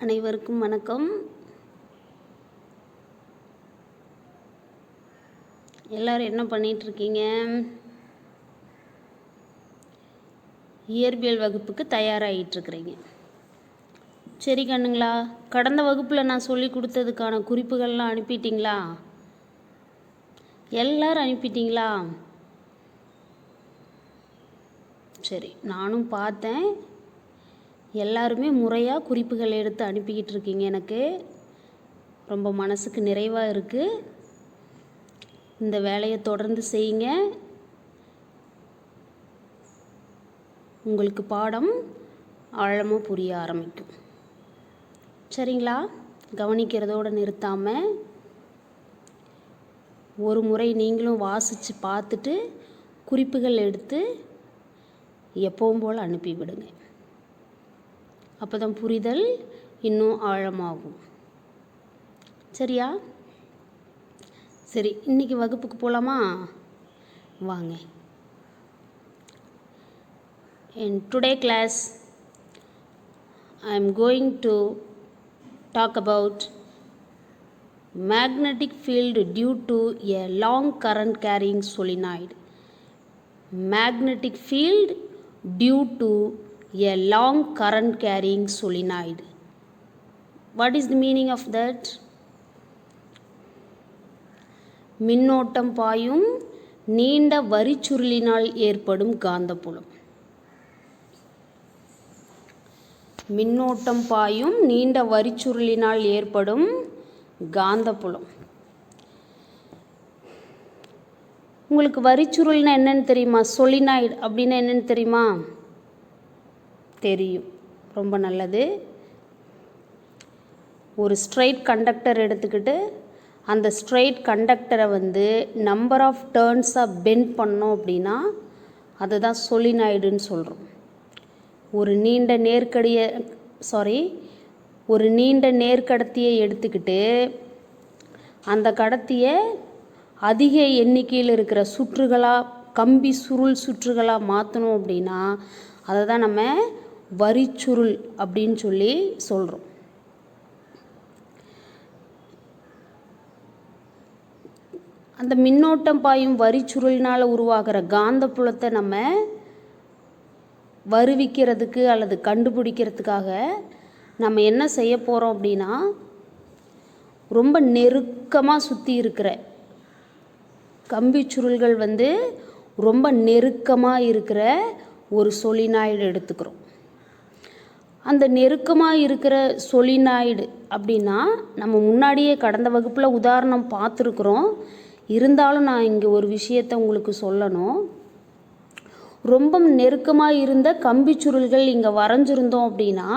அனைவருக்கும் வணக்கம். எல்லாரும் என்ன பண்ணிகிட்ருக்கீங்க? இயற்பியல் வகுப்புக்கு தயாராகிட்டுருக்குறீங்க. சரி கண்ணுங்களா, கடந்த வகுப்பில் நான் சொல்லி கொடுத்ததுக்கான குறிப்புகள்லாம் அனுப்பிட்டீங்களா? எல்லாரும் அனுப்பிட்டீங்களா? சரி, நானும் பார்த்தேன். எல்லாருமே முறையாக குறிப்புகள் எடுத்து அனுப்பிக்கிட்டு இருக்கீங்க. எனக்கு ரொம்ப மனசுக்கு நிறைவாக இருக்குது. இந்த வேலையை தொடர்ந்து செய்யுங்க. உங்களுக்கு பாடம் ஆழமாக புரிய ஆரம்பிக்கும். சரிங்களா? கவனிக்கிறதோடு நிறுத்தாமல் ஒரு முறை நீங்களும் வாசித்து பார்த்துட்டு குறிப்புகள் எடுத்து எப்பவும் போல் அனுப்பிவிடுங்க. அப்போ தான் புரிதல் இன்னும் ஆழமாகும். சரியா? சரி, இன்றைக்கி வகுப்புக்கு போகலாமா? வாங்க. In today class, I am going to talk about magnetic field due to a long current carrying solenoid. Magnetic field due to a long current carrying solenoid. What is the meaning of that? மின்னோட்டம் பாயும் நீண்ட வரிச்சுருளினால் ஏற்படும் காந்தப்புலம். மின்னோட்டம் பாயும் நீண்ட வரிச்சுருளினால் ஏற்படும் காந்தப்புலம். உங்களுக்கு வரிச்சுருள்னா என்னன்னு தெரியுமா? சொலினாய்டு அப்படின்னா என்னன்னு தெரியுமா? தெரியும். ரொம்ப நல்லது. ஒரு ஸ்ட்ரைட் கண்டக்டர் எடுத்துக்கிட்டு அந்த ஸ்ட்ரைட் கண்டக்டரை நம்பர் ஆஃப் டர்ன்ஸாக பெண்ட் பண்ணோம் அப்படின்னா அதுதான் சொலினாய்டுன்னு சொல்கிறோம். ஒரு நீண்ட நேர்கடத்தியை எடுத்துக்கிட்டு அந்த கடத்தியை அதிக எண்ணிக்கையில் இருக்கிற சுற்றுகளாக, கம்பி சுருள் சுற்றுகளாக மாற்றணும் அப்படின்னா அதை தான் நம்ம வரிச்சுருள் அப்படின்னு சொல்லி சொல்கிறோம். அந்த மின்னோட்டம் பாயும் வரிச்சுருளினால் உருவாகிற காந்தப்புலத்தை நம்ம வருவிக்கிறதுக்கு அல்லது கண்டுபிடிக்கிறதுக்காக நம்ம என்ன செய்ய போகிறோம் அப்படின்னா, ரொம்ப நெருக்கமாக சுற்றி இருக்கிற கம்பி சுருள்கள் ரொம்ப நெருக்கமாக இருக்கிற ஒரு சொலினாய்டு எடுத்துக்கிறோம். அந்த நெருக்கமாக இருக்கிற சொலினாய்டு அப்படின்னா நம்ம முன்னாடியே கடந்த வகுப்பில் உதாரணம் பார்த்துருக்குறோம். இருந்தாலும் நான் இங்கே ஒரு விஷயத்தை உங்களுக்கு சொல்லணும். ரொம்ப நெருக்கமாக இருந்த கம்பி சுருள்கள் இங்கே வரைஞ்சிருந்தோம் அப்படின்னா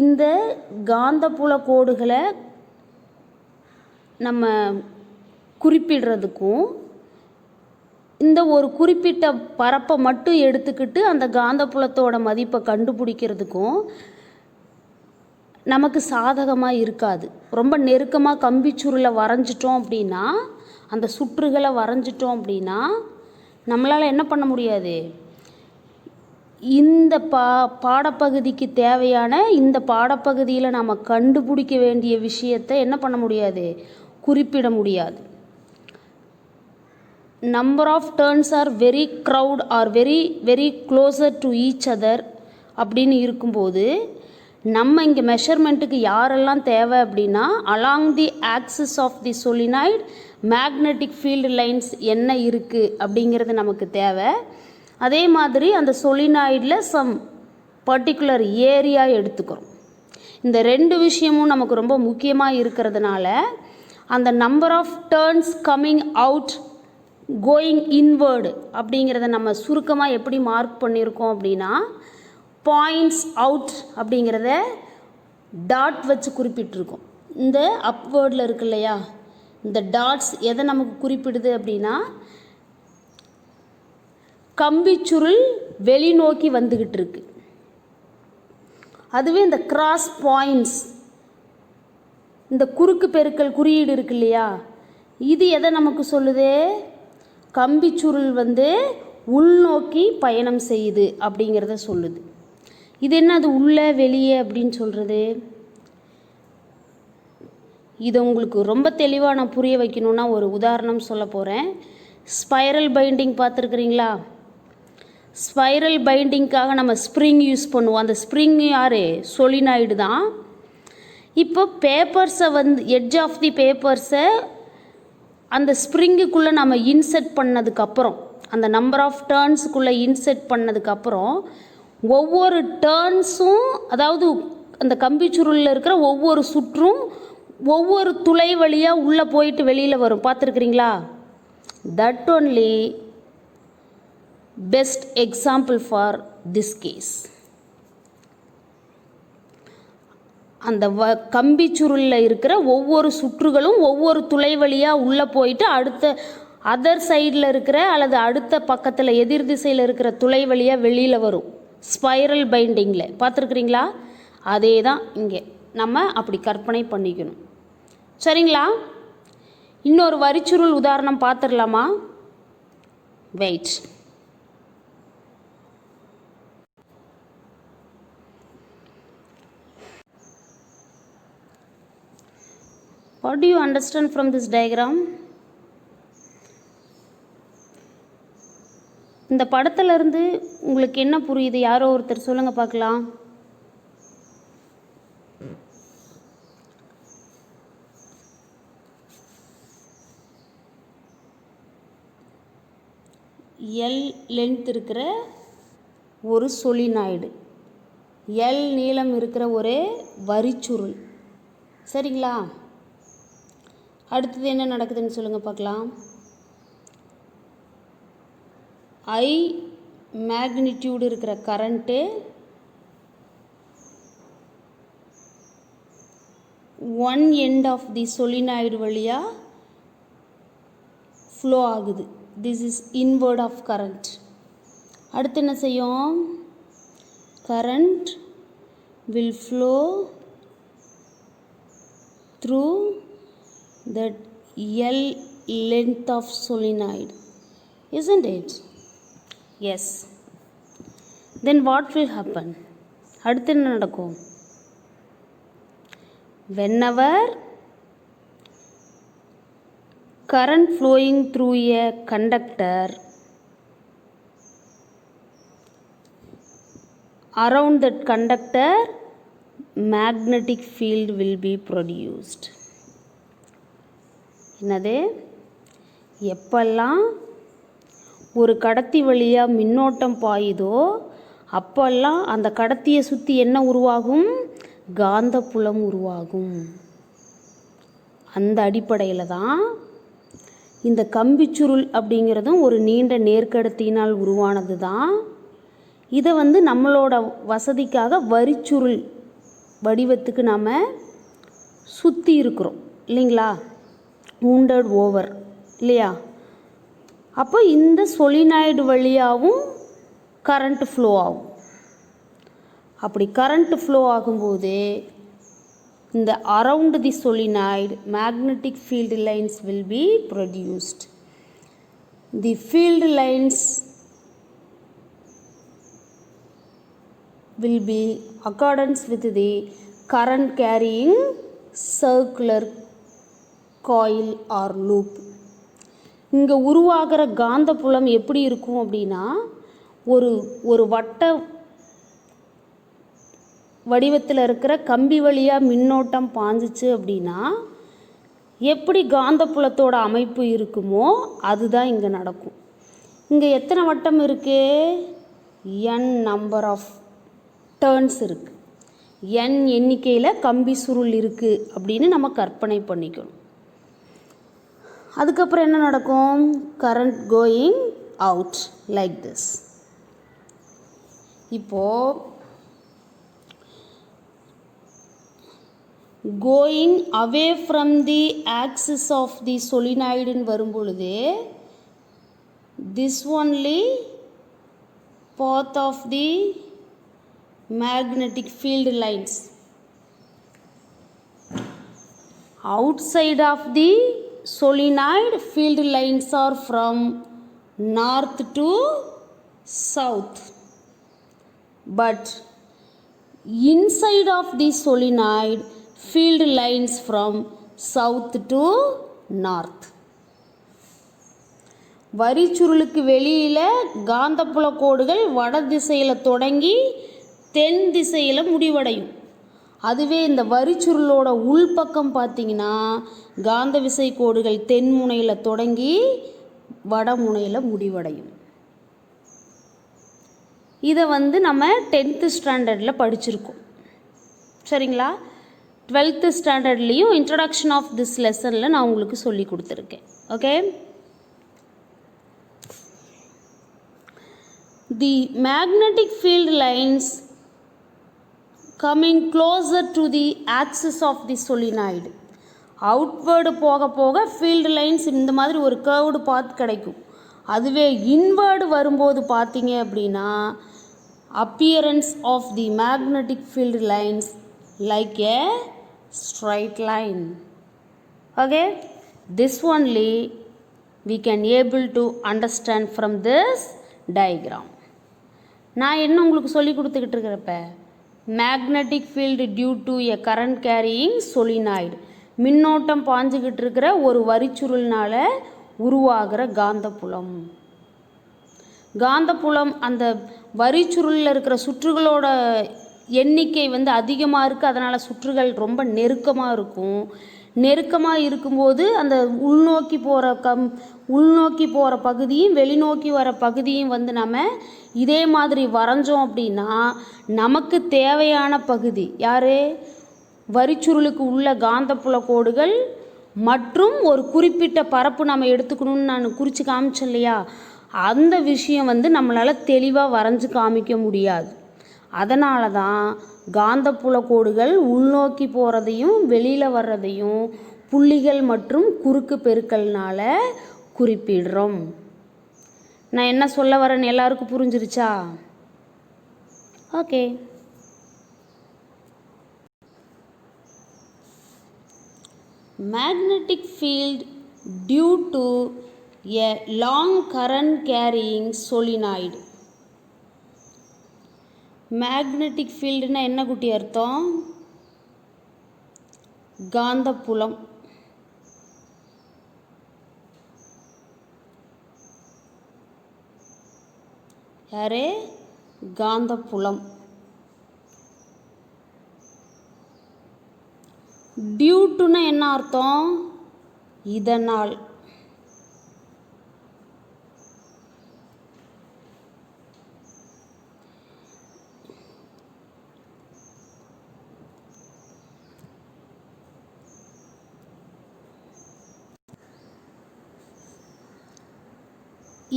இந்த காந்தப்புல கோடுகளை நம்ம குறிப்பிடுறதுக்கும் இந்த ஒரு குறிப்பிட்ட பரப்பை மட்டும் எடுத்துக்கிட்டு அந்த காந்தப்புலத்தோட மதிப்பை கண்டுபிடிக்கிறதுக்கும் நமக்கு சாதகமாக இருக்காது. ரொம்ப நெருக்கமாக கம்பிச்சுருளை வரைஞ்சிட்டோம் அப்படின்னா, அந்த சுற்றுகளை வரைஞ்சிட்டோம் அப்படின்னா நம்மளால் என்ன பண்ண முடியாது? இந்த பாடப்பகுதிக்கு தேவையான இந்த பாடப்பகுதியில் நாம் கண்டுபிடிக்க வேண்டிய விஷயத்தை என்ன பண்ண முடியாது? குறிப்பிட முடியாது. Number of turns are very crowd are very closer to each other அப்படின்னு இருக்கும்போது நம்ம இங்கே மெஷர்மெண்ட்டுக்கு யாரெல்லாம் தேவை அப்படின்னா, along the axis of the solenoid magnetic field lines என்ன இருக்குது அப்படிங்கிறது நமக்கு தேவை. அதே மாதிரி அந்த சொலினாய்டில் சம் பர்டிகுலர் ஏரியா எடுத்துக்கிறோம். இந்த ரெண்டு விஷயமும் நமக்கு ரொம்ப முக்கியமாக இருக்கிறதுனால அந்த number of turns coming out going inward அப்படிங்கிறத நம்ம சுருக்கமாக எப்படி மார்க் பண்ணியிருக்கோம் அப்படின்னா, பாயிண்ட்ஸ் அவுட் அப்படிங்கிறத டாட் வச்சு குறிப்பிட்டிருக்கோம். இந்த அப்வேர்டில் இருக்கு இல்லையா, இந்த டாட்ஸ் எதை நமக்கு குறிப்பிடுது அப்படின்னா கம்பிச்சுருள் வெளிநோக்கி வந்துக்கிட்டு இருக்கு. அதுவே இந்த கிராஸ் பாயிண்ட்ஸ், இந்த குறுக்கு பெருக்கல் குறியீடு இருக்கு இல்லையா, இது எதை நமக்கு சொல்லுது? கம்பிச்சுருள் உள்நோக்கி பயணம் செய்யுது அப்படிங்கிறத சொல்லுது. இது என்ன, அது உள்ளே வெளியே அப்படின்னு சொல்கிறது? இதை உங்களுக்கு ரொம்ப தெளிவாக நான் புரிய வைக்கணுன்னா ஒரு உதாரணம் சொல்ல போகிறேன். ஸ்பைரல் பைண்டிங் பார்த்துருக்குறீங்களா? ஸ்பைரல் பைண்டிங்காக நம்ம ஸ்ப்ரிங் யூஸ் பண்ணுவோம். அந்த ஸ்ப்ரிங் யார்? சொலினாய்டு தான். இப்போ பேப்பர்ஸை எட்ஜ் ஆஃப் தி பேப்பர்ஸை அந்த ஸ்ப்ரிங்குக்குள்ளே நம்ம இன்செர்ட் பண்ணதுக்கப்புறம், அந்த நம்பர் ஆஃப் டேர்ன்ஸுக்குள்ளே இன்செர்ட் பண்ணதுக்கப்புறம் ஒவ்வொரு டேர்ன்ஸும், அதாவது அந்த கம்பிச்சுருளில் இருக்கிற ஒவ்வொரு சுற்றும் ஒவ்வொரு துளை வழியாக உள்ளே போயிட்டு வெளியில் வரும். பார்த்துருக்குறீங்களா? That only best example for this case. அந்த கம்பி சுருளில் இருக்கிற ஒவ்வொரு சுற்றுகளும் ஒவ்வொரு துளை வழியாக உள்ளே போயிட்டு அடுத்த அதர் சைடில் இருக்கிற அல்லது அடுத்த பக்கத்தில் எதிர் திசையில் இருக்கிற துளை வழியாக வெளியில் வரும். ஸ்பைரல் பைண்டிங்கில் பார்த்துருக்குறீங்களா? அதே தான் இங்கே நம்ம அப்படி கற்பனை பண்ணிக்கணும். சரிங்களா? இன்னொரு வரிச்சுருள் உதாரணம் பார்த்துடலாமா? Wait. What do you understand from this diagram? இந்த படத்துல இருந்து உங்களுக்கு என்ன புரியுது? யாரோ ஒருத்தர் சொல்லுங்க பார்க்கலாம். L லென்த் இருக்கிற ஒரு சொலினாய்டு, L நீளம் இருக்கிற ஒரு வரிச்சுருள். சரிங்களா? அடுத்தது என்ன நடக்குதுன்னு சொல்லுங்கள் பார்க்கலாம். I மேக்னிடியூடு இருக்கிற current one end of the solenoid வழியாக ஃப்ளோ ஆகுது. This is invert of current. அடுத்து என்ன செய்யும்? Current will flow through that L length of solenoid, isn't it? Yes. Then what will happen? அடுத்து என்ன நடக்கும்? Whenever current flowing through a conductor around that conductor, magnetic field will be produced. என்னது? எப்பெல்லாம் ஒரு கடத்தி வழியாக மின்னோட்டம் பாயுதோ அப்பெல்லாம் அந்த கடத்தியை சுற்றி என்ன உருவாகும்? காந்தப்புலம் உருவாகும். அந்த அடிப்படையில் தான் இந்த கம்பிச்சுருள் அப்படிங்கிறதும் ஒரு நீண்ட நேர்கடத்தியினால் உருவானது தான். இதை நம்மளோட வசதிக்காக வரிச்சுருள் வடிவத்துக்கு நாம் சுற்றி இருக்கிறோம் இல்லைங்களா? wounded ஓவர் இல்லையா? அப்போ இந்த சொலினாய்டு வழியாகவும் கரண்ட் ஃப்ளோ ஆகும். அப்படி கரண்ட் ஃப்ளோ ஆகும்போது இந்த around the solenoid magnetic field lines will be produced. The field lines will be accordance with the current carrying circular coil or loop. இங்கே உருவாகிற காந்தப்புலம் எப்படி இருக்கும் அப்படின்னா, ஒரு வட்ட வடிவத்தில் இருக்கிற கம்பி வழியாக மின்னோட்டம் பாஞ்சிச்சு அப்படின்னா எப்படி காந்தப்புலத்தோட அமைப்பு இருக்குமோ அதுதான் இங்கே நடக்கும். இங்கே எத்தனை வட்டம் இருக்குது? n நம்பர் ஆஃப் டர்ன்ஸ் இருக்குது. n எண்ணிக்கையில் கம்பி சுருள் இருக்குது அப்படின்னு நம்ம கற்பனை பண்ணிக்கணும். அதுக்கப்புறம் என்ன நடக்கும்? Current going out like this. இப்போது going away from the axis of the சொலினாய்டுன்னு வரும்பொழுது this only path of the magnetic field lines. Outside of the solenoid, field lines are from north to south, but inside of the solenoid, field lines from south to north. வரிச்சுருளுக்கு வெளியில் காந்தப்புல கோடுகள் வட திசையில் தொடங்கி தென் திசையில் முடிவடையும். அதுவே இந்த வரிச்சுருளோட உள்பக்கம் பார்த்திங்கன்னா காந்த விசை கோடுகள் தென் முனையில் தொடங்கி வட முனையில் முடிவடையும். இதை நம்ம 10th ஸ்டாண்டர்டில் படிச்சிருக்கோம். சரிங்களா? 12th ஸ்டாண்டர்ட்லேயும் இன்ட்ரடக்ஷன் ஆஃப் திஸ் லெசனில் நான் உங்களுக்கு சொல்லி கொடுத்துருக்கேன். Okay. The magnetic field lines coming closer to the axis of the solenoid. Outward போக போக ஃபீல்டு லைன்ஸ் இந்த மாதிரி ஒரு கர்வ்டு பாத் கிடைக்கும். அதுவே இன்வேர்டு வரும்போது பார்த்தீங்க அப்படின்னா appearance of the magnetic field lines like a straight line. Okay, this only we can able to understand from this diagram. நான் என்ன உங்களுக்கு சொல்லி கொடுத்துக்கிட்டு இருக்கிறப்ப magnetic field due to a current carrying solenoid, மின்னோட்டம் பாஞ்சுக்கிட்டு இருக்கிற ஒரு வரிச்சுருள்னால் உருவாகிற காந்தப்புலம். காந்தப்புலம் அந்த வரிச்சுருளில் இருக்கிற சுற்றுகளோட எண்ணிக்கை அதிகமாக இருக்குது. அதனால் சுற்றுகள் ரொம்ப நெருக்கமாக இருக்கும். நெருக்கமாக இருக்கும்போது அந்த உள்நோக்கி போகிற பகுதியும் வெளிநோக்கி வர பகுதியும் நம்ம இதே மாதிரி வரைஞ்சோம் அப்படின்னா நமக்கு தேவையான பகுதி யார்? வரிச்சுருளுக்கு உள்ள காந்தப்புல கோடுகள் மற்றும் ஒரு குறிப்பிட்ட பரப்பு நம்ம எடுத்துக்கணும்னு நான் குறித்து காமிச்சேன் இல்லையா? அந்த விஷயம் நம்மளால் தெளிவாக வரைஞ்சி காமிக்க முடியாது. அதனால தான் காந்தப்புல கோடுகள் உள்நோக்கி போகிறதையும் வெளியில் வர்றதையும் புள்ளிகள் மற்றும் குறுக்கு பெருக்கல்னால குறிப்பிடுறோம். நான் என்ன சொல்ல வரேன்னு எல்லாருக்கும் புரிஞ்சிருச்சா? Okay. Magnetic field due to a long current carrying solenoid. Magnetic ஃபீல்டுனா என்ன குட்டி அர்த்தம்? காந்தப்புலம். யாரே? காந்தப்புலம். டியூட்டுனா என்ன அர்த்தம்? இதனால்.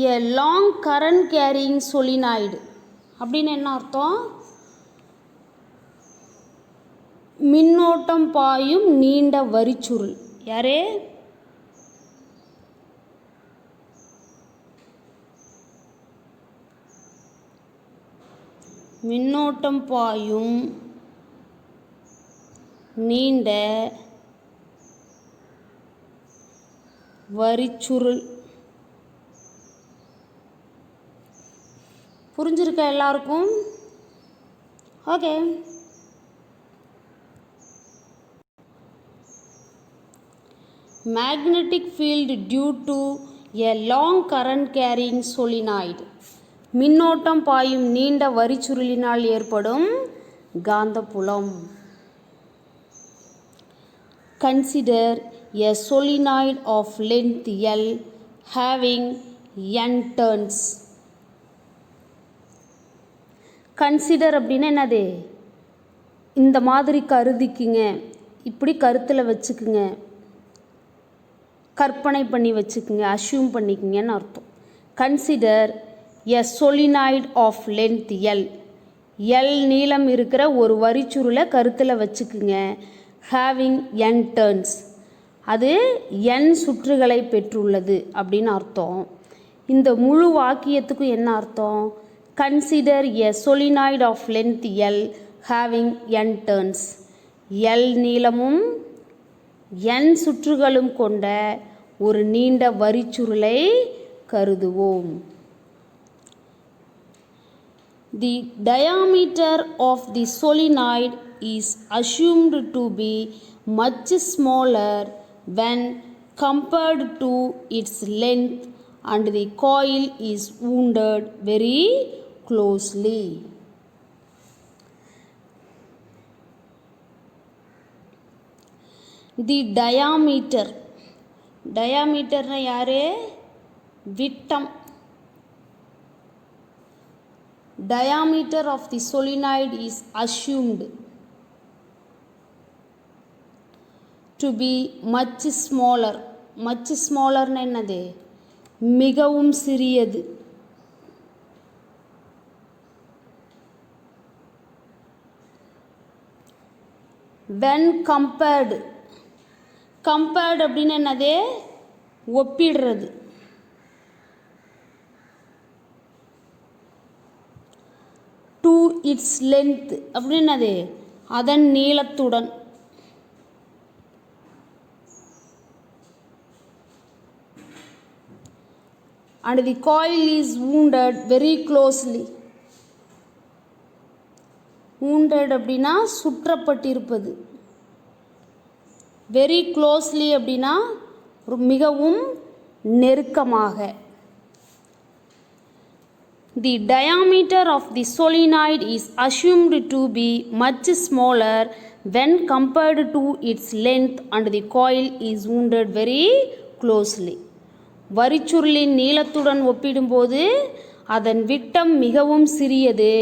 A long current carrying solenoid அப்படின்னு என்ன அர்த்தம்? மின்னோட்டம் பாயும் நீண்ட வரிச்சுருள். யாரே? மின்னோட்டம் பாயும் நீண்ட வரிச்சுருள். புரிஞ்சிருக்கா எல்லாருக்கும்? Okay. Magnetic field due to a long current carrying solenoid, மின்னோட்டம் பாயும் நீண்ட வரிச்சுருளினால் ஏற்படும் காந்தப்புலம். Consider a solenoid of length L having n turns. Consider அப்படின்னா என்னது? இந்த மாதிரி கருதிக்குங்க, இப்படி கருத்தில் வச்சுக்குங்க, கற்பனை பண்ணி வச்சுக்குங்க, அஷ்யூம் பண்ணிக்குங்கன்னு அர்த்தம். Consider a solenoid of length L. L நீளம் இருக்கிற ஒரு வரிச்சுருளை கருத்தில் வச்சுக்குங்க. ஹேவிங் n turns, அது n சுற்றுகளை பெற்றுள்ளது அப்படின்னு அர்த்தம். இந்த முழு வாக்கியத்துக்கும் என்ன அர்த்தம்? Consider a solenoid of length L having n turns. L நீளமும் n சுற்றுகளும் கொண்ட ஒரு நீண்ட வரிச்சுருளை கருதுவோம். The diameter of the solenoid is assumed to be much smaller when compared to its length and the coil is wounded very closely. The diameter டயாமீட்டர்னா யாரு? விட்டம். Diameter of the solenoid is assumed to be much smaller. much smaller என்னது? மிகவும் சிறியது. when compared அப்படின்னு என்னது? ஒப்பிடுறது. to its length அப்படின்னு என்னது? அதன் நீளத்துடன். and the coil is wounded very closely. wounded அப்படின்னா சுற்றப்பட்டிருப்பது. very closely அப்படின்னா மிகவும் நெருக்கமாக. The diameter of the solenoid is assumed to be much smaller when compared to its length and the coil is wounded very closely. வரிச்சுருளின் நீளத்துடன் ஒப்பிடும்போது அதன் விட்டம் மிகவும் சிறியது,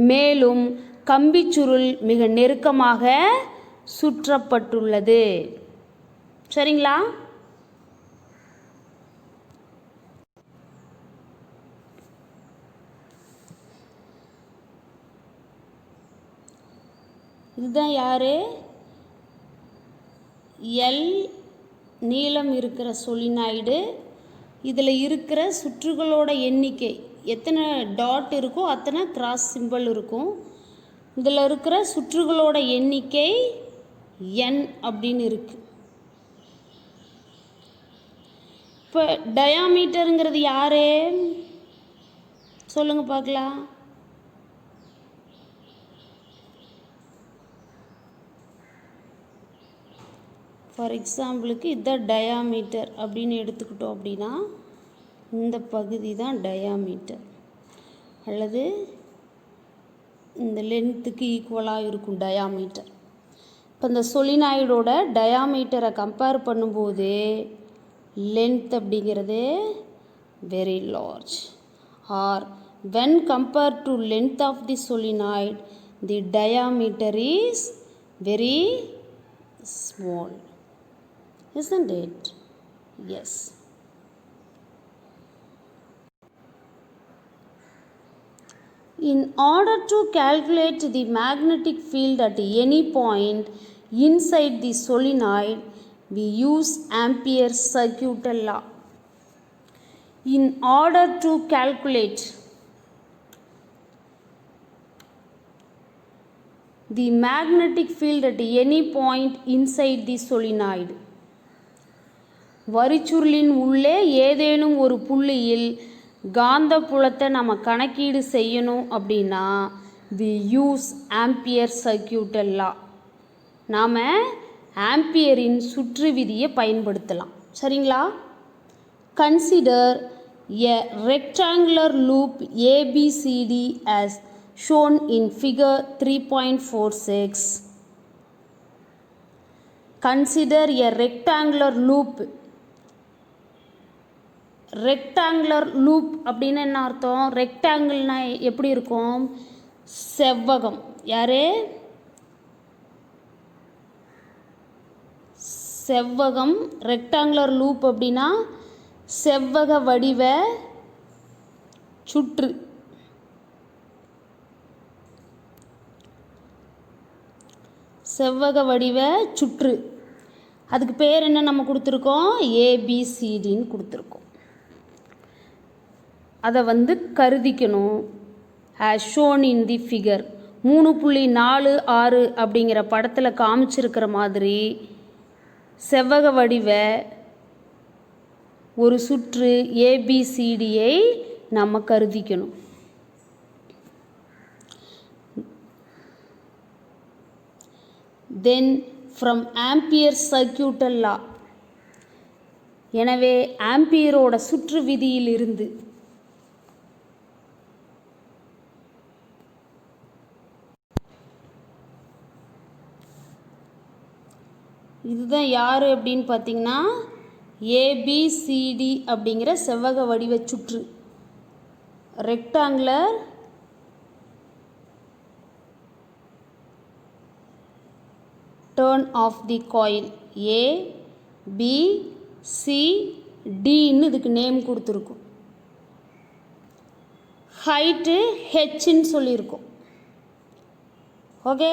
மேலும் கம்பிச்சுருள் மிக நெருக்கமாக சுற்றப்பட்டுள்ளது. சரிங்களா? இதுதான் யாரு? எல் நீளம் இருக்கிற சொலினாய்டு. இதில் இருக்கிற சுற்றுகளோட எண்ணிக்கை எத்தனை டாட் இருக்கோ அத்தனை கிராஸ் சிம்பிள் இருக்கும். இதில் இருக்கிற சுற்றுகளோட எண்ணிக்கை n அப்படின்னு இருக்கு. இப்போ டயாமீட்டருங்கிறது யாரு? சொல்லுங்க பார்க்கலாம். ஃபார் எக்ஸாம்பிளுக்கு இதுதான் டயாமீட்டர் அப்படின்னு எடுத்துக்கிட்டோம் அப்படின்னா இந்த பகுதி தான் டயாமீட்டர், அல்லது இந்த லென்த்துக்கு ஈக்குவலாக இருக்கும் டயாமீட்டர். இப்போ இந்த சொலினாய்டோட டயாமீட்டரை கம்பேர் பண்ணும்போது லென்த் அப்படிங்கிறது very large, or when compare to length of the solenoid the diameter is very small. Isn't it? Yes. In order to calculate the magnetic field at any point inside the solenoid, we use Ampere's circuit law. In order to calculate the magnetic field at any point inside the solenoid, வரிச்சுருளின் உள்ளே ஏதேனும் ஒரு புள்ளியில் காந்த புலத்தை நம்ம கணக்கீடு செய்யணும் அப்படின்னா we use Ampere's circuit law. நாம் ஆம்பியரின் சுற்று விதியை பயன்படுத்தலாம். சரிங்களா? Consider a rectangular loop ABCD as shown in figure 3.46. Consider a rectangular loop. Rectangular loop அப்படின்னு என்ன அர்த்தம்? ரெக்டாங்கிள்னா எப்படி இருக்கும்? செவ்வகம். யாரு? செவ்வகம். ரெக்டாங்குலர் லூப் அப்படின்னா செவ்வக வடிவ சுற்று. செவ்வக வடிவ சுற்று. அதுக்கு பேர் என்ன நம்ம கொடுத்துருக்கோம்? ஏபிசிடின்னு கொடுத்துருக்கோம். அதை கருதிக்கணும். as shown in the figure 3.46 அப்படிங்கிற படத்தில் காமிச்சிருக்கிற மாதிரி செவ்வக வடிவ ஒரு சுற்று ஏபிசிடியை நம்ம கருதிக்கணும். then from Ampere's circuital law. எனவே ஆம்பியரோட சுற்று விதியிலிருந்து இதுதான் யார் அப்படின்னு பார்த்தீங்கன்னா ஏபிசிடி அப்படிங்கிற செவ்வக வடிவ சுற்று, rectangular turn of the coil. A B C டின்னு இதுக்கு நேம் கொடுத்துருக்கும். ஹைட்டு ஹெச்ன்னு சொல்லியிருக்கோம். Okay,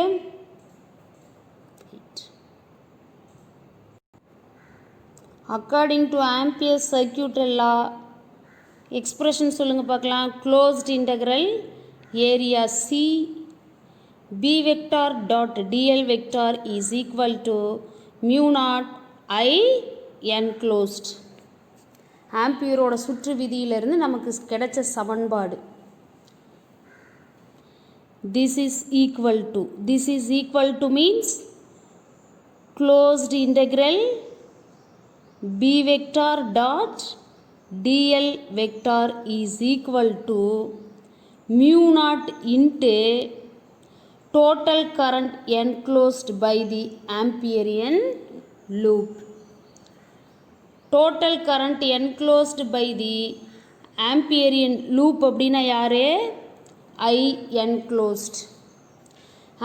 according to Ampere's circuital law expression சொல்லுங்கள் பார்க்கலாம். Closed integral area C b vector dot dl vector is equal to mu naught I enclosed. ஆம்பியரோட சுற்று விதியிலிருந்து நமக்கு கிடைச்ச சமன்பாடு. this is equal to means closed integral b vector dot dl vector is equal to mu naught into total current enclosed by the Amperian loop. Total current enclosed by the Amperian loop அப்படின்னா யாரு? I enclosed.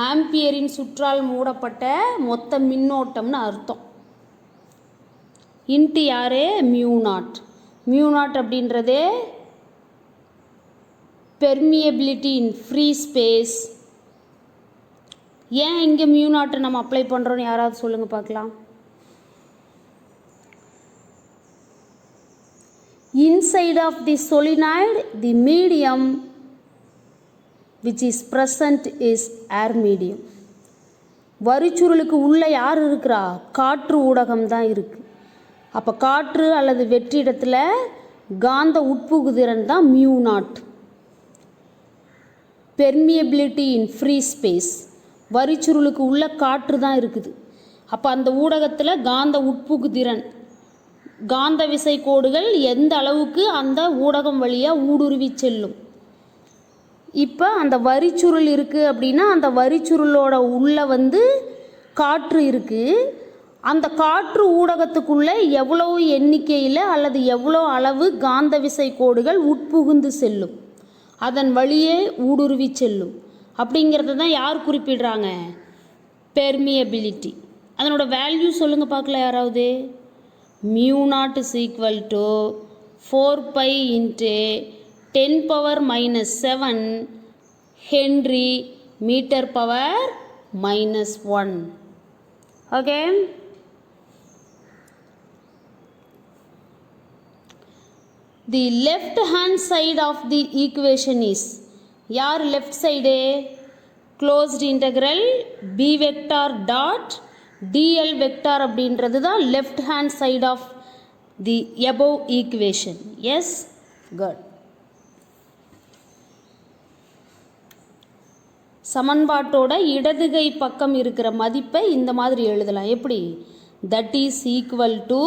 ஆம்பியரின் சுற்றால் மூடப்பட்ட மொத்த மின்னோட்டம்னு அர்த்தம். Into யாரு? Mu not. Mu not அப்படின்றது permeability in free space. ஏன் இங்கே mu நாட்டை நம்ம அப்ளை பண்ணுறோன்னு யாராவது சொல்லுங்கள் பார்க்கலாம். Inside of the solenoid the medium which is present is air medium. வரிச்சுருளுக்கு உள்ளே யார் இருக்கிறா? காற்று ஊடகம் தான் இருக்குது. அப்போ காற்று அல்லது வெற்றிடத்தில் காந்த உட்புகுதிறன் தான் mu naught. Permeability in free space, வரிச்சுருளுக்கு உள்ள காற்று தான் இருக்குது. அப்போ அந்த ஊடகத்தில் காந்த உட்புகுதிறன், காந்த விசை கோடுகள் எந்த அளவுக்கு அந்த ஊடகம் வழியாக ஊடுருவி செல்லும். இப்போ அந்த வரிச்சுருள் இருக்குது அப்படின்னா அந்த வரிச்சுருளோட உள்ள காற்று இருக்குது. அந்த காற்று ஊடகத்துக்குள்ளே எவ்வளோ எண்ணிக்கையில் அல்லது எவ்வளோ அளவு காந்த விசை கோடுகள் உட்புகுந்து செல்லும், அதன் வழியே ஊடுருவி செல்லும் அப்படிங்கிறத தான் யார் குறிப்பிடுறாங்க? பெர்மியபிலிட்டி. அதனோட வேல்யூ சொல்லுங்கள் பார்க்கல யாராவது. Mu naught is equal to 4 pi into 10⁻⁻7 henry metre power -1. Okay, the left hand side of the equation is, யார் left side? Closed integral B vector dot TL vector அப்படின்றது தான் left hand side of the above equation. Yes, good. சமன்பாட்டோட இடதுகை பக்கம் இருக்கிற மதிப்பை இந்த மாதிரி எழுதலாம். எப்படி? That is equal to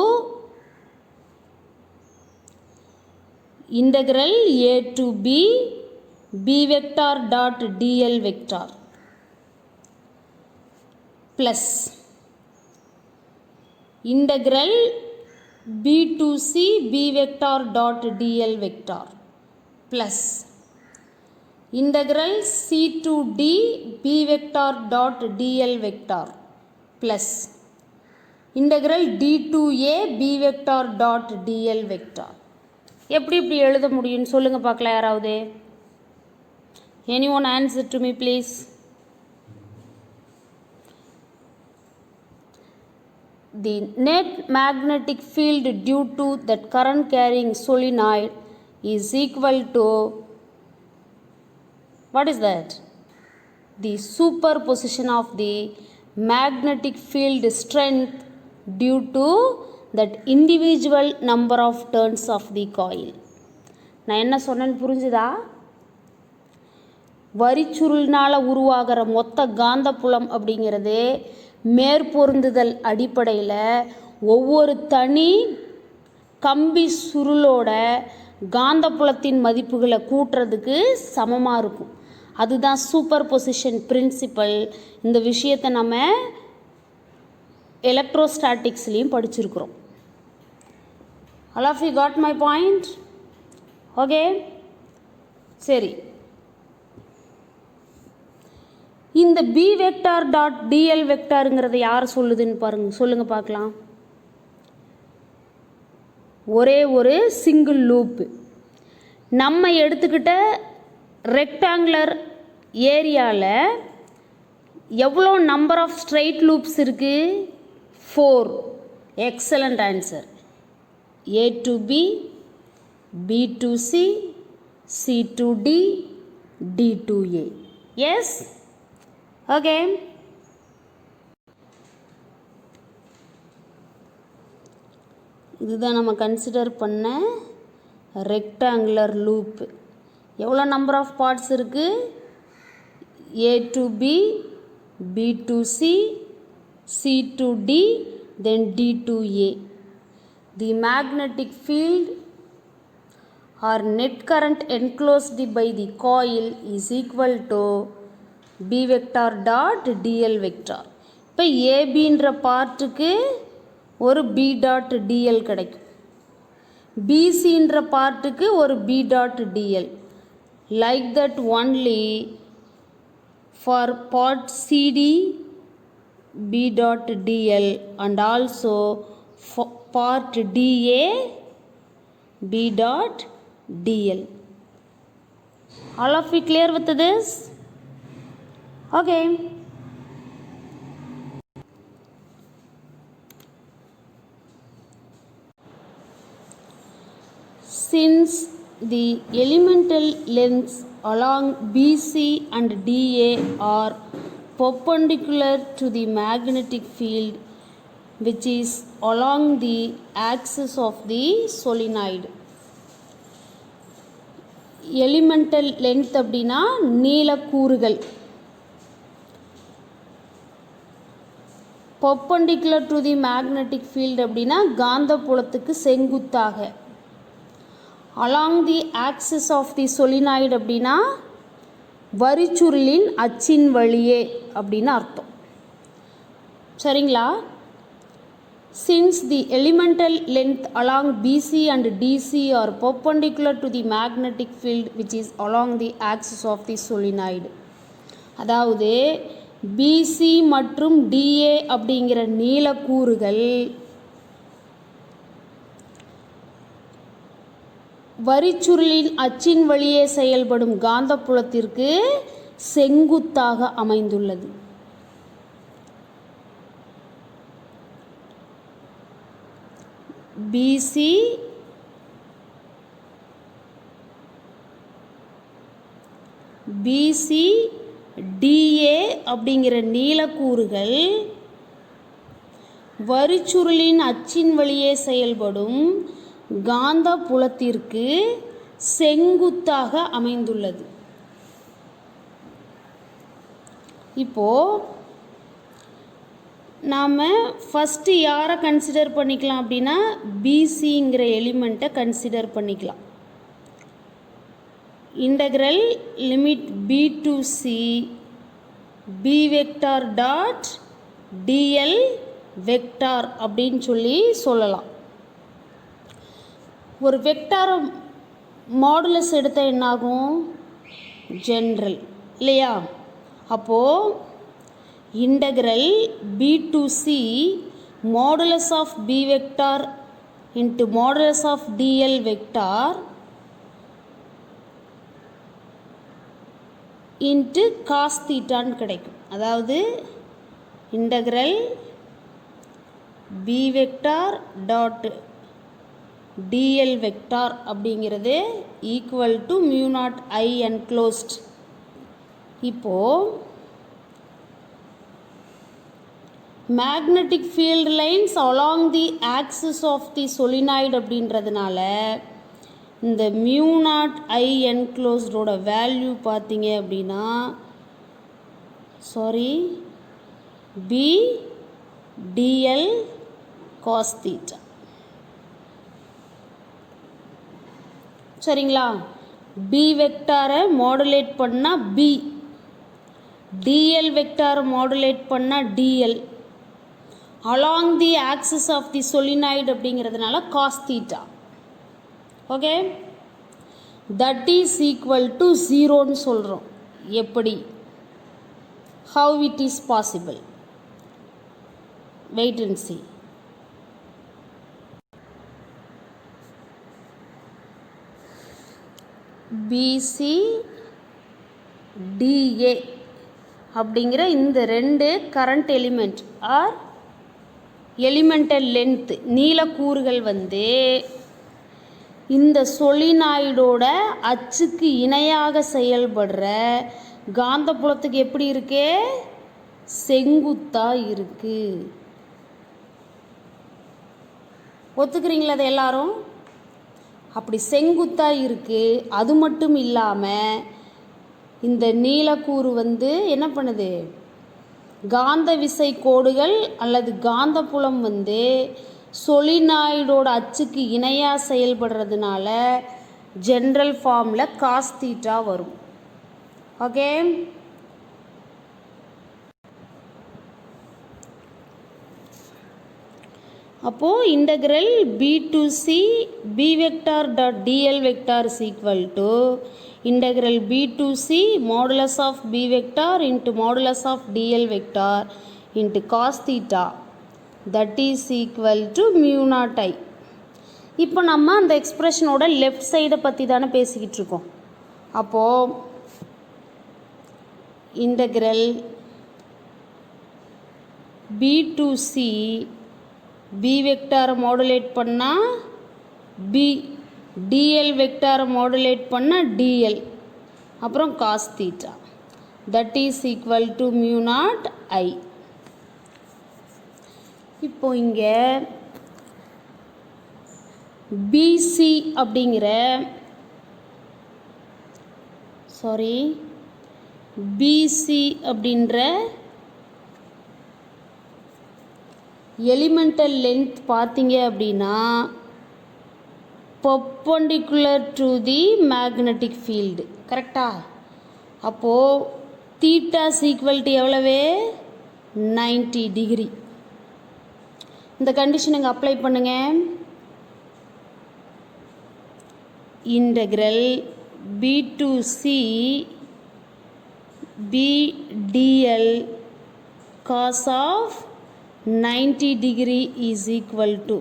integral a to b b vector dot dl vector plus integral b to c b vector dot dl vector plus integral c to d b vector dot dl vector plus integral d to a b vector dot dl vector. எப்படி இப்படி எழுத முடியும்னு சொல்லுங்கள் பார்க்கலாம் யாராவது. anyone answer to me please. The net magnetic field due to that current carrying solenoid is equal to, what is that? The superposition of the magnetic field strength due to that individual number of turns of the coil. நான் என்ன சொன்னேன்னு புரிஞ்சுதா? வரிச்சுருளினால் உருவாகிற மொத்த காந்தப்புலம் அப்படிங்கிறது மேற்பொருந்துதல் அடிப்படையில் ஒவ்வொரு தனி கம்பி சுருளோட காந்தப்புலத்தின் மதிப்புகளை கூட்டுறதுக்கு சமமாக இருக்கும். அதுதான் சூப்பர் பொசிஷன் பிரின்சிபல். இந்த விஷயத்தை நம்ம எலக்ட்ரோஸ்டாட்டிக்ஸ்லேயும் படிச்சிருக்கிறோம். All of you got my point? Okay? சரி, இந்த பி வெக்டார் டாட் டிஎல் வெக்டாருங்கிறத யார் சொல்லுதுன்னு சொல்லுங்கள் பார்க்கலாம். ஒரே ஒரு சிங்கிள் லூப்பு. நம்ம எடுத்துக்கிட்ட ரெக்டாங்குலர் ஏரியாவில் எவ்வளோ நம்பர் ஆஃப் ஸ்ட்ரெயிட் லூப்ஸ் இருக்குது? 4. Excellent answer. A to B, B to C, C to D, D to A. Yes? Okay. இதுதான் நம்ம கன்சிடர் பண்ண ரெக்டாங்குலர் லூப். எவ்வளோ நம்பர் ஆஃப் பார்ட்ஸ் இருக்குது? A to B, B to C, C to D, then D to A. The magnetic field or net current enclosed by the coil is equal to B vector dot dl vector. இப்போ ஏபின்ற பார்ட்டுக்கு ஒரு B dot dl கிடைக்கும், பிசின்ற பார்ட்டுக்கு ஒரு B dot dl. Like that only for part CD B dot dl and also for part DA B dot dl. All of you clear with this? Okay. Since the elemental lengths along BC and DA are perpendicular to the magnetic field which is along the axis of the solenoid. Elemental length அப்படின்னா நீளக்கூறுகள். perpendicular to the magnetic field அப்படின்னா காந்தப்புலத்துக்கு செங்குத்தாக. along the axis of the solenoid அப்படின்னா வரிச்சுருளின் அச்சின் வழியே அப்படின்னு அர்த்தம். சரிங்களா? Since the elemental length along BC and DC are perpendicular to the magnetic field which is along the axis of the solenoid. அதாவது BC மற்றும் DA அப்படிங்கிற நீளக்கூறுகள் வரிச்சுருளின் அச்சின் வழியே செயல்படும் காந்தப்புலத்திற்கு செங்குத்தாக அமைந்துள்ளது. BC DA அப்படிங்கிற நீளக்கூறுகள் வரிச்சுருளின் அச்சின் வழியே செயல்படும் காந்தப்புலத்திற்கு செங்குத்தாக அமைந்துள்ளது. இப்போது நாம் ஃபஸ்ட்டு யாரை கன்சிடர் பண்ணிக்கலாம் அப்படின்னா பிசிங்கிற எலிமெண்ட்டை கன்சிடர் பண்ணிக்கலாம். Integral limit B to C B vector dot TL vector அப்படின்னு சொல்லலாம். ஒரு வெக்டார் மாடுலஸ் எடுத்தால் என்னாகும்? ஜென்ரல் இல்லையா? அப்போது integral b to c modulus of b vector into modulus of dl vector into cos theta கிடைக்கும். அதாவது integral b vector dot dl vector அப்படிங்கிறது equal to mu naught I enclosed. இப்போது magnetic field lines along the axis of the solenoid அப்படின்றதுனால இந்த mu naught I enclosed ஓட value பார்த்தீங்க அப்படின்னா B dl cos theta. சரிங்களா? b வெக்டாரை modulate பண்ணால் b, dl வெக்டாரை மாடுலேட் பண்ணால் dl, along the axis of the solenoid அப்படிங்கிறதுனால cos theta. Okay, that is equal to 0ன்னு சொல்கிறோம். எப்படி? How it is possible? Wait and see. BC DA அப்படிங்கிற இந்த ரெண்டு current element or elemental length நீளக்கூறுகள் வந்து இந்த சொலினாய்டோட அச்சுக்கு இணையாக செயல்படுற காந்தப்புலத்துக்கு எப்படி இருக்கு? செங்குத்தா இருக்கு. ஒத்துக்கிறீங்களா? அது எல்லாரும் அப்படி செங்குத்தா இருக்கு. அது மட்டும் இல்லாமல் இந்த நீளக்கூறு வந்து என்ன பண்ணுது? காந்த விசை கோடுகள் அல்லது காந்தப்புலம் வந்து சொலினாய்டோட அச்சுக்கு இணையாக செயல்படுறதுனால ஜென்ரல் ஃபார்மில் காஸ் தீட்டா வரும். ஓகே, அப்போது integral b to c b vector dot dl vector is equal to integral b to c modulus of b vector into modulus of dl vector into cos theta, that is equal to mu naught I. இப்போ நம்ம அந்த எக்ஸ்பிரஷனோட left சைடை பற்றி தானே பேசிக்கிட்டு இருக்கோம். அப்போது integral b to c b வெக்டாரை மாடுலேட் பண்ணால் b, dl வெக்டாரை மாடுலேட் பண்ணால் dl, அப்புறம் cos theta, that is equal to mu naught I. இப்போ இங்கே BC அப்படிங்கிற BC அப்படின்ற எலிமெண்டல் லென்த் பார்த்தீங்க அப்படின்னா perpendicular to the magnetic field. கரெக்டா? அப்போது தீட்டா ஈக்குவல் டு எவ்வளவு? 90 டிகிரி. இந்த கண்டிஷன் இங்கே அப்ளை பண்ணுங்க. Integral b to c b dl cos of 90 degree is equal to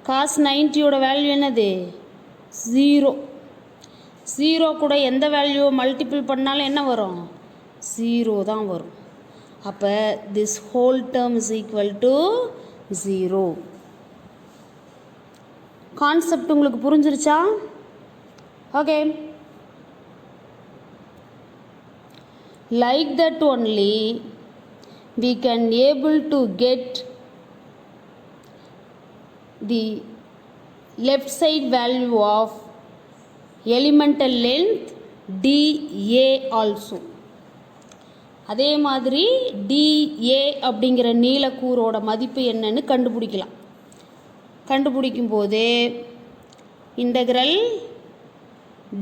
cos 90 ஓட வேல்யூ என்னது? 0. 0 கூட எந்த வேல்யூவை மல்டிபிள் பண்ணாலும் என்ன வரும்? 0 தான் வரும். அப்போ this whole term is equal to 0. Concept உங்களுக்கு புரிஞ்சிருச்சா? Okay, like that only we can able to get the left side value of elemental length dA also. அதே மாதிரி dA அப்படிங்கிற நீளக்கூறோட மதிப்பு என்னன்னு கண்டுபிடிக்கலாம். கண்டுபிடிக்கும் போது integral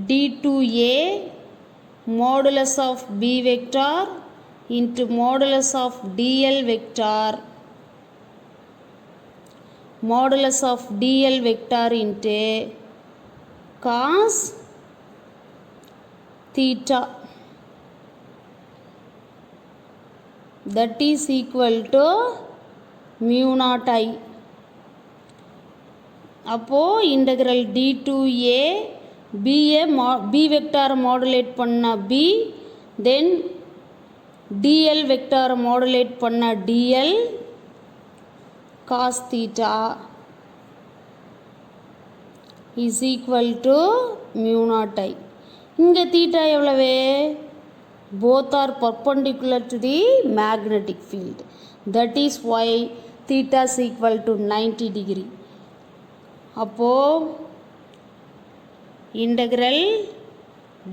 d to a modulus of b vector into modulus of dl vector modulus of dl vector into cos theta, that is equal to mu naught I. அப்போது integral d to a b வெக்டாரை modulate பண்ணால் b, தென் dl வெக்டாரை modulate பண்ணால் dl cos theta is equal to mu naught I. இங்கே theta எவ்வளவு? both are perpendicular to the magnetic field, that is why theta is equal to 90 degree. அப்போது integral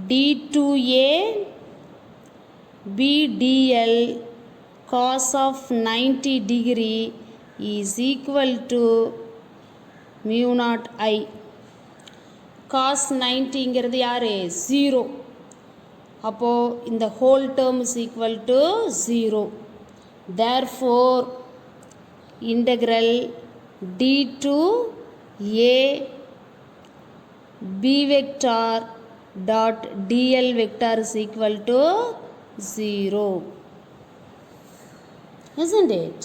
d to a b dl cos of 90 degree is equal to mu naught I. cos 90ங்கிறது யார் 0. அப்போது இந்த whole term is equal to 0. therefore integral d to a b vector dot dl vector is equal to 0. Isn't it?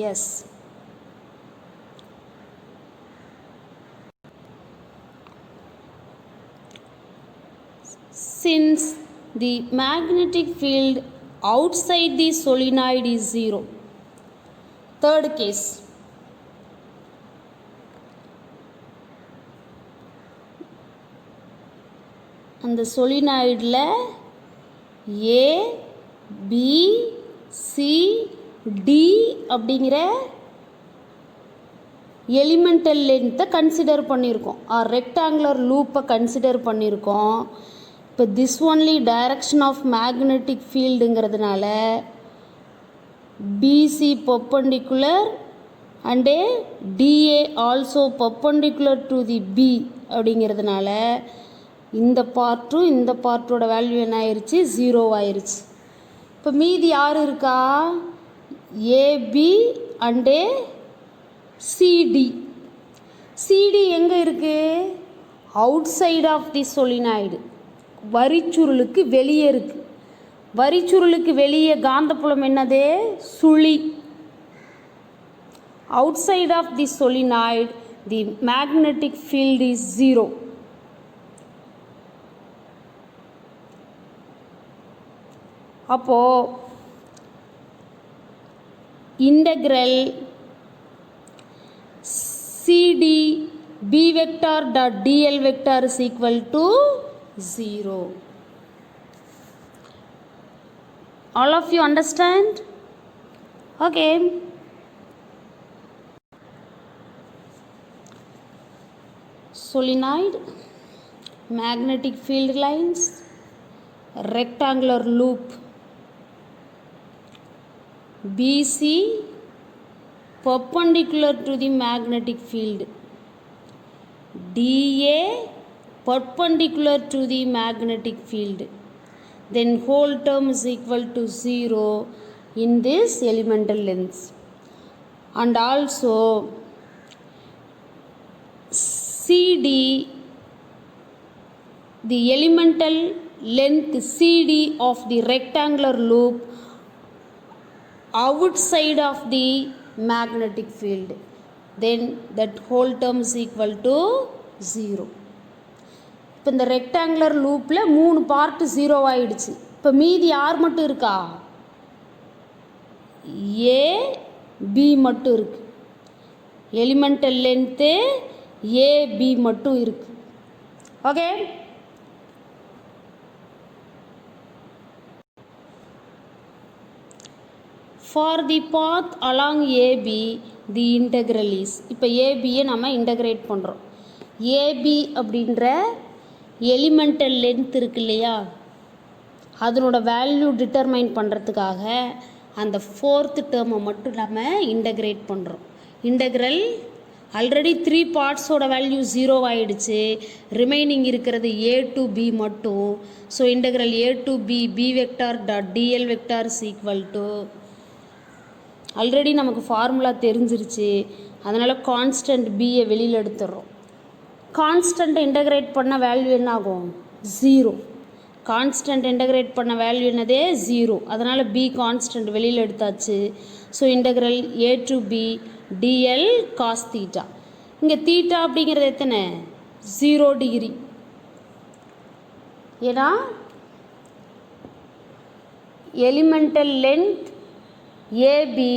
Yes. Since the magnetic field outside the solenoid is 0. Third case. அந்த solenoidல A, B, C, D அப்படிங்கிற elemental லென்த்தை consider பண்ணியிருக்கோம். Rectangular லூப்பை consider பண்ணியிருக்கோம். இப்போ this only direction of magnetic ஃபீல்டுங்கிறதுனால BC perpendicular and DA also perpendicular to the B அப்படிங்கிறதுனால இந்த பார்ட்டும் இந்த பார்ட்டோட வேல்யூ என்ன ஆயிடுச்சு 0 ஆயிடுச்சு. இப்போ மீதி யார் இருக்கா ஏபி அண்டு சிடி. சிடி எங்கே இருக்குது outside of the solenoid வரிச்சுருளுக்கு வெளியே இருக்குது. வரிச்சுருளுக்கு வெளியே காந்தப்புலம் என்னது சுழி. Outside of the solenoid the magnetic field is 0. அப்போது integral CD B vector dot TL vector is equal to 0. All of you understand? Okay. Solenoid, magnetic field lines, rectangular loop. BC perpendicular to the magnetic field. DA perpendicular to the magnetic field, then whole term is equal to 0 in this elemental length. And also CD, the elemental length CD of the rectangular loop outside of the magnetic field, then that whole term is equal to 0. இப்போ இந்த rectangular லூப்பில் 3 part 0 ஆகிடுச்சு. இப்போ மீதி யார் மட்டும் இருக்கா ஏ B மட்டும் இருக்குது. எலிமெண்டல் லென்த்து ஏபி மட்டும் இருக்குது. Okay. For the path along AB the integral is. இப்போ ஏபியை நம்ம இன்டகிரேட் பண்ணுறோம். ஏபி அப்படின்ற எலிமெண்டல் லென்த் இருக்கு இல்லையா அதனோட வேல்யூ டிட்டர்மைன் பண்ணுறதுக்காக அந்த 4th டேர்மை மட்டும் நம்ம இன்டகிரேட் பண்ணுறோம். இன்டகிரல் ஆல்ரெடி 3 பார்ட்ஸோட வேல்யூ 0 ஆகிடுச்சு. ரிமைனிங் இருக்கிறது ஏ டு பி மட்டும். So integral A to B B vector dot TL vector is equal to already நமக்கு ஃபார்முலா தெரிஞ்சிருச்சு. அதனால் கான்ஸ்டன்ட் பியை வெளியில் எடுத்துடுறோம். கான்ஸ்டன்ட் இன்டகிரேட் பண்ண வேல்யூ என்ன ஆகும் 0. கான்ஸ்டன்ட் இன்டகிரேட் பண்ண வேல்யூ என்னதே 0. அதனால் பி கான்ஸ்டன்ட் வெளியில் எடுத்தாச்சு. So integral A to B dl cos theta. இங்கே தீட்டா அப்படிங்கிறது எத்தனை 0 டிகிரி. ஏன்னா elemental length AB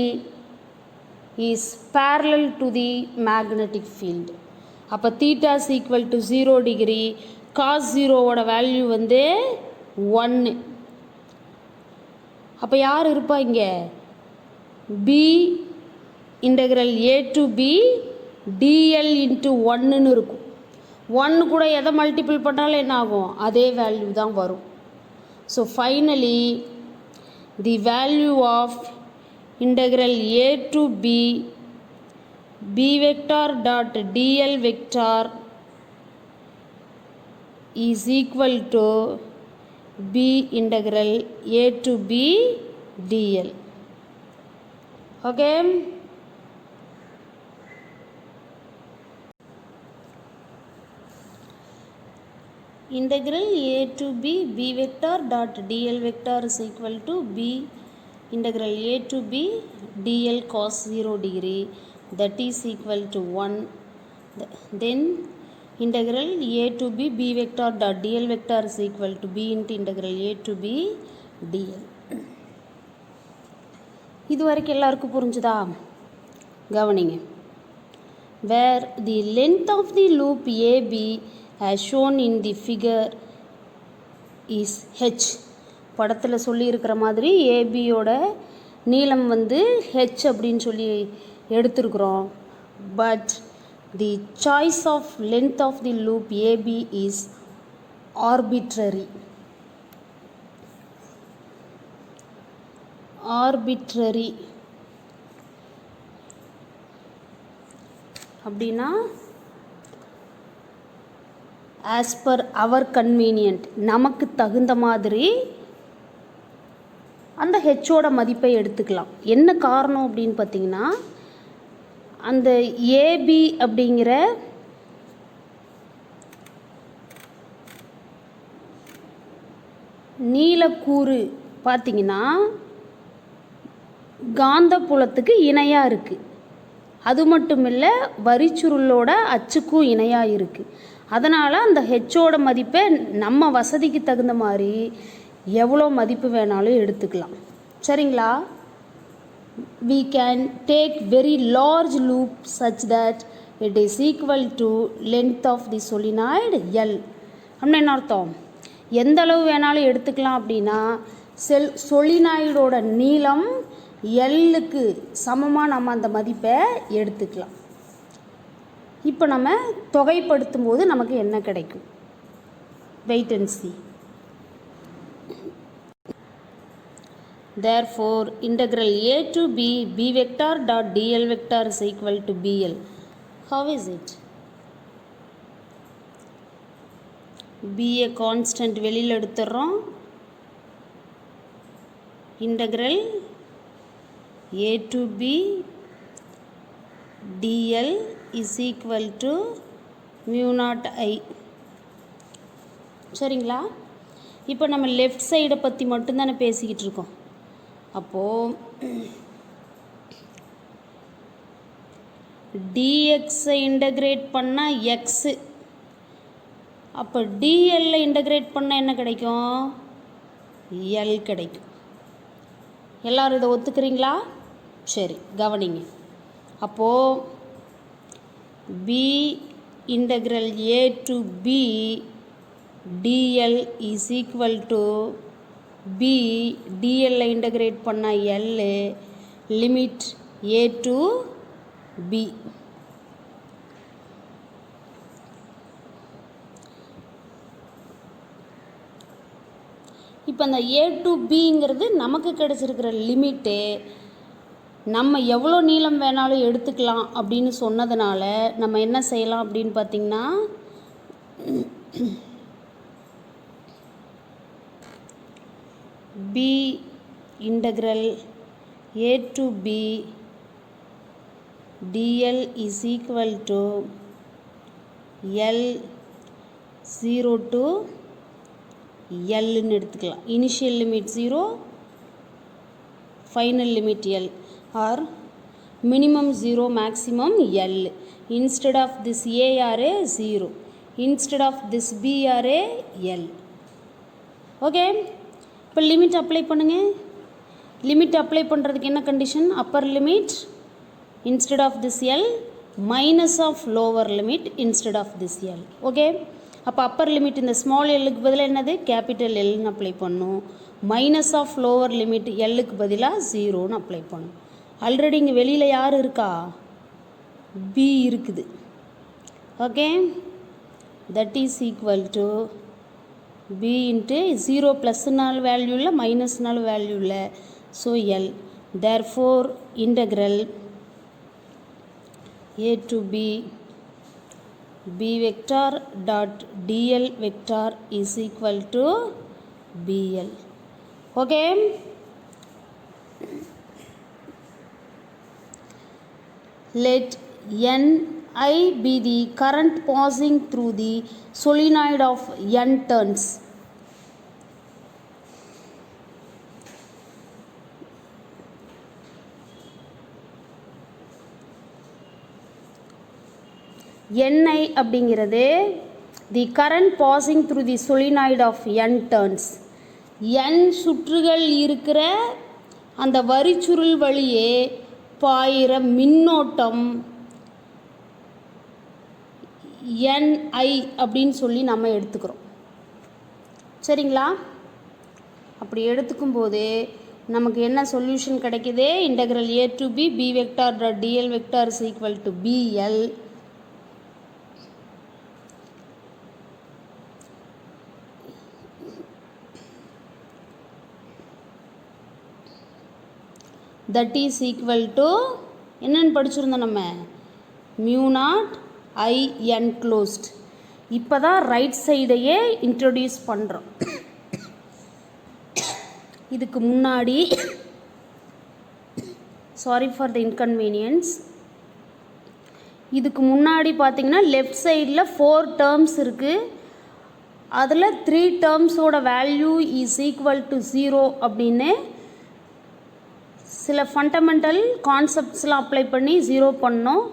is parallel to the magnetic field. அப்போ theta is equal to 0 degree. Cos 0வோட வேல்யூ வந்து 1. அப்போ யார் இருப்பா இங்கே B integral A to B dl into 1ன்னு இருக்கும். 1 கூட எதை மல்டிபிள் பண்ணாலும் என்ன ஆகும் அதே வேல்யூ தான் வரும். So finally the value of integral a to b vector dot dl vector is equal to b integral a to b dl. Okay. Integral a to b vector dot dl vector is equal to b integral a to b dl cos 0 degree, that is equal to 1. Then integral a to b vector dot dl vector is equal to b into integral a to b dl. இது வரைக்கும் எல்லாருக்கும் புரிஞ்சுதா? கவனிங்க. Where the length of the loop AB as shown in the figure is h. படத்தில் சொல்லியிருக்கிற மாதிரி ஏபியோட நீளம் வந்து h அப்படின்னு சொல்லி எடுத்திருக்கிறோம். But the choice of length of the loop AB is arbitrary. Arbitrary அப்படின்னா ஆஸ் பர் அவர் கன்வீனியன்ட், நமக்கு தகுந்த மாதிரி அந்த ஹெச்சோட மதிப்பை எடுத்துக்கலாம். என்ன காரணம் அப்படின்னு பார்த்தீங்கன்னா, அந்த ஏபி அப்படிங்கிற நீலக்கூறு பார்த்தீங்கன்னா காந்தப்புலத்துக்கு இணையாக இருக்குது. அது மட்டும் இல்லை, வரிச்சுருளோட அச்சுக்கும் இணையாக இருக்குது. அதனால் அந்த ஹெச்சோட மதிப்பை நம்ம வசதிக்கு தகுந்த மாதிரி எவ்வளோ மதிப்பு வேணாலும் எடுத்துக்கலாம். சரிங்களா? we can take very large loop such that it is equal to length of the solenoid L. அப்படின்னா என்ன அர்த்தம்? எந்த அளவு வேணாலும் எடுத்துக்கலாம். அப்படின்னா சொலினாய்டோட நீளம் எல்லுக்கு சமமாக நம்ம அந்த மதிப்பை எடுத்துக்கலாம். இப்போ நம்ம தொகைப்படுத்தும் போது நமக்கு என்ன கிடைக்கும்? Wait and see. Therefore integral a to b vector dot dl vector is equal to bl. How is it? b a constant வெளியில் எடுத்துறோம். integral a to b dl is equal to mu naught I. சரிங்களா? இப்போ நம்ம left சைடை பற்றி மட்டும்தானே பேசிக்கிட்டு இருக்கோம். அப்போது dxஐ இன்டகிரேட் பண்ணால் எக்ஸு, அப்போ dlஐ இன்டகிரேட் பண்ணால் என்ன கிடைக்கும்? எல் கிடைக்கும். எல்லோரும் இதை ஒத்துக்கிறீங்களா? சரி, கவனிங்க. அப்போது b integral a to b dl is equal to b dl integrate பண்ண l limit a to b. இப்போ அந்த a to bங்கிறது நமக்கு கிடைச்சிருக்கிற லிமிட்டு. நம்ம எவ்வளோ நீளம் வேணாலும் எடுத்துக்கலாம் அப்படின்னு சொன்னதுனால நம்ம என்ன செய்யலாம் அப்படின்னு பார்த்திங்கன்னா, b integral a to b dl is equal to l 0 to Lன்னு எடுத்துக்கலாம். Initial limit 0, final limit L, or minimum 0, maximum L. Instead of this A or 0, instead of this B or L. Okay, இப்போ limit apply பண்ணுங்கள். Limit apply பண்ணுறதுக்கு என்ன கண்டிஷன்? Upper limit instead of this L minus of lower limit instead of this L. Okay, அப்போ upper limit இந்த small எல்லுக்கு பதிலாக என்னது? கேபிட்டல் எல்னு அப்ளை பண்ணும். மைனஸ் ஆஃப் லோவர் லிமிட் எல்லுக்கு பதிலாக 0ன்னு அப்ளை பண்ணும். ஆல்ரெடி இங்கே வெளியில் யார் இருக்கா? பி இருக்குது. Okay, that is equal to b into 0 ப்ளஸ்னால் வேல்யூ இல்லை மைனஸ்னால் வேல்யூ இல்லை, so l. therefore integral a to b vector dot dl vector is equal to bl. okay, let Ni be the current passing through the solenoid of n turns. Ni அப்படிங்கிறது the current passing through the solenoid of n turns. n சுற்றுகள் இருக்கிற அந்த வரிச்சுருள் வழியே பாயிற மின்னோட்டம் Ni அப்படின்னு சொல்லி நம்ம எடுத்துக்கிறோம். சரிங்களா? அப்படி எடுத்துக்கும் போது நமக்கு என்ன சொல்யூஷன் கிடைக்குது? Integral a to b vector dot dl vector is equal to bl. that is equal to என்னன்னு படிச்சிருந்தோம் நம்ம, mu naught I enclosed. இப்போ தான் ரைட் சைடையே இன்ட்ரடியூஸ் பண்ணுறோம். இதுக்கு முன்னாடி சாரி ஃபார் த இன்கன்வீனியன்ஸ், இதுக்கு முன்னாடி பார்த்தீங்கன்னா லெஃப்ட் சைடில் 4 டேர்ம்ஸ் இருக்குது. அதில் 3 டேர்ம்ஸோட வேல்யூ இஸ் ஈக்குவல் டு 0 அப்படின்னு சில ஃபண்டமெண்டல் கான்செப்ட்ஸ்லாம் அப்ளை பண்ணி 0 பண்ணோம்.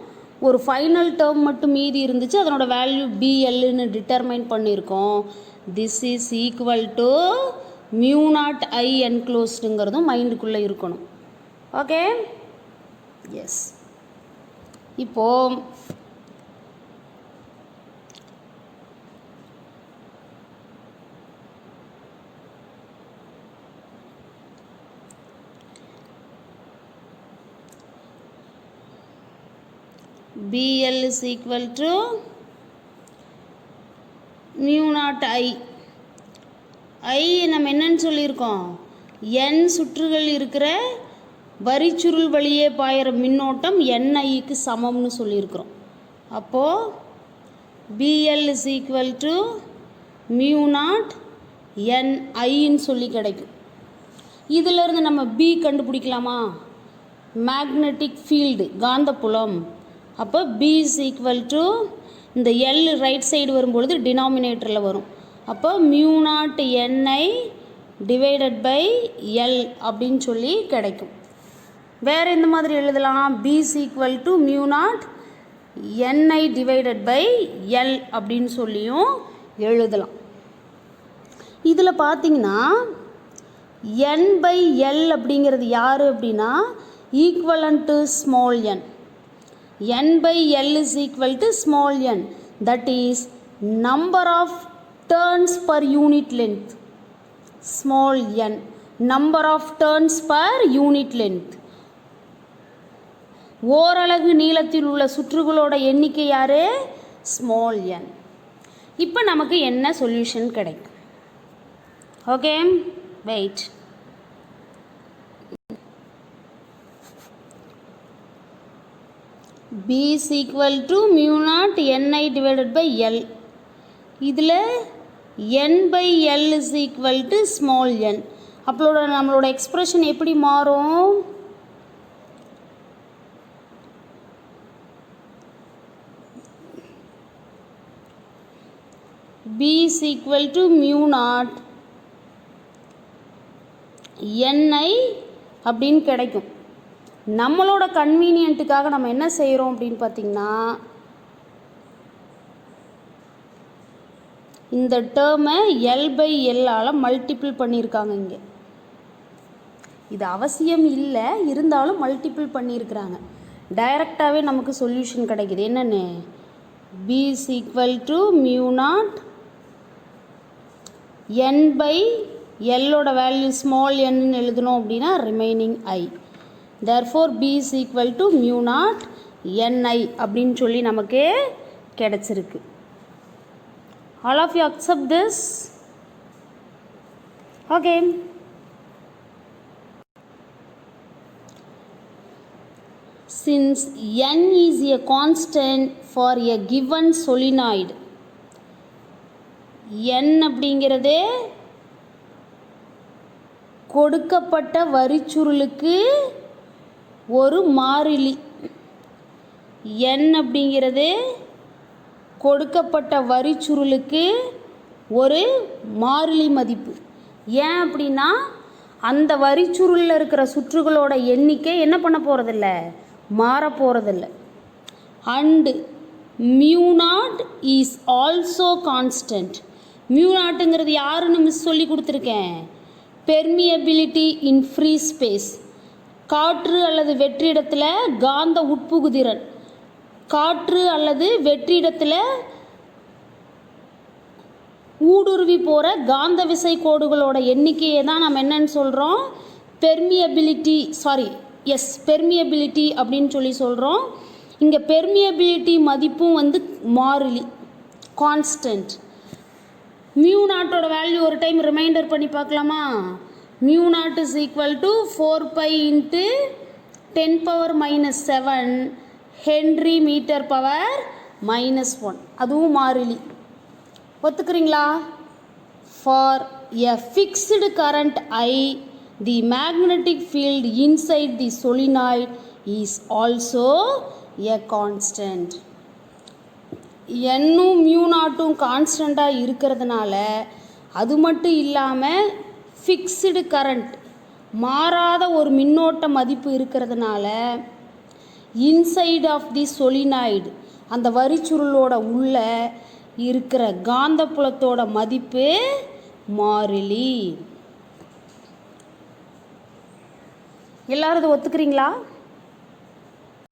ஒரு ஃபைனல் டேர்ம் மட்டும் மீதி இருந்துச்சு, அதனோட வேல்யூ பிஎல்னு டிட்டர்மைன் பண்ணியிருக்கோம். This is equal to mu naught I என்க்ளோஸ்டுங்கிறதும் மைண்டுக்குள்ளே இருக்கணும். Okay, yes. இப்போது BL is equal to mu naught I. I நம்ம என்னன்னு சொல்லியிருக்கோம், n சுற்றுகள் இருக்கிற வரிச்சுருள் வழியே பாயிற மின்னோட்டம் NIக்கு சமம்னு சொல்லியிருக்கிறோம். அப்போது BL is equal to mu naught NIன்னு சொல்லி கிடைக்கும். இதிலிருந்து நம்ம B கண்டுபிடிக்கலாமா? மேக்னெட்டிக் ஃபீல்டு, காந்தப்புலம். அப்போ B is equal to இந்த L ரைட் சைடு வரும்பொழுது டினாமினேட்டரில் வரும். அப்போ mu naught NI divided by L அப்படின்னு சொல்லி கிடைக்கும். வேறு இந்த மாதிரி எழுதலாம், B is equal to mu naught NI divided by L அப்படின்னு சொல்லியும் எழுதலாம். இதில் பார்த்தீங்கன்னா N பை L அப்படிங்கிறது யார் அப்படின்னா equivalent to small n. n by L is equal to small n, that is number of turns per unit length. Small n, number of turns per unit length. ஓரலகு நீளத்தில் உள்ள சுற்றுகளோட எண்ணிக்கை யாரு? Small n. இப்போ நமக்கு என்ன சொல்யூஷன் கிடைக்கும்? Okay, wait. B is equal to mu naught NI divided by L. இதில் n by L is equal to small n. அப்போது நம்மளோட எக்ஸ்பிரஷன் எப்படி மாறும்? B is equal to mu naught NI அப்படின்னு கிடைக்கும். நம்மளோட கன்வீனியன்ட்டுக்காக நம்ம என்ன செய்கிறோம் அப்படின்னு பார்த்திங்கன்னா, இந்த டேர்மை எல் பை எல்லால் மல்டிபிள் பண்ணியிருக்காங்க. இங்கே இது அவசியம் இல்லை, இருந்தாலும் மல்டிபிள் பண்ணியிருக்கிறாங்க. டைரெக்டாகவே நமக்கு சொல்யூஷன் கிடைக்குது. என்னென்னு, B is equal to mu naught n by Lோட வேல்யூ ஸ்மால் n எழுதணும் அப்படின்னா remaining I. therefore B is equal to mu naught NI அப்படின்னு சொல்லி நமக்கு கிடைச்சிருக்கு. All of you accept this? Okay. Since n is a constant for a given solenoid, n அப்படிங்கிறது கொடுக்கப்பட்ட வரிச்சுருளுக்கு ஒரு மாறிலி. n அப்படிங்கிறது கொடுக்கப்பட்ட வரிச்சுருளுக்கு ஒரு மாறிலி மதிப்பு. ஏன் அப்படின்னா அந்த வரிச்சுருளில் இருக்கிற சுற்றுகளோட எண்ணிக்கை என்ன பண்ண போகிறதில்ல, மாற போகிறதில்ல. And mu naught is also constant. Mu நாட்டுங்கிறது யாருன்னு மிஸ் சொல்லி கொடுத்துருக்கேன், பெர்மியபிலிட்டி இன் ஃப்ரீ ஸ்பேஸ். காற்று அல்லது வெற்றிடத்தில் காந்த உட்புகுதிறன், காற்று அல்லது வெற்றிடத்தில் ஊடுருவி போகிற காந்த விசை கோடுகளோட எண்ணிக்கையை தான் நம்ம என்னன்னு சொல்கிறோம், பெர்மியபிலிட்டி அப்படின்னு சொல்லி சொல்கிறோம். இங்கே பெர்மியபிலிட்டி மதிப்பும் வந்து மாறிலி, கான்ஸ்டன்ட். மியூ நாட்டோட வேல்யூ ஒரு டைம் ரிமைண்டர் பண்ணி பார்க்கலாமா. Mu naught is equal to 4π × 10⁻⁻7 henry metre power -1. அதுவும் மாறிலி. ஒத்துக்கிறீங்களா? For a fixed current I, the magnetic field inside the solenoid is also a constant. என்னும் மியூ நாட்டும் கான்ஸ்டண்ட்டாக இருக்கிறதுனால, அது மட்டும் இல்லாமல் ஃபிக்ஸ்டு கரண்ட் மாறாத ஒரு மின்னோட்ட மதிப்பு இருக்கிறதுனால, இன்சைட் ஆஃப் தி solenoid அந்த வரிச்சுருளோட உள்ள இருக்கிற காந்தப்புலத்தோட மதிப்பு மாறிலி. எல்லாரும் இதை ஒத்துக்கிறீங்களா?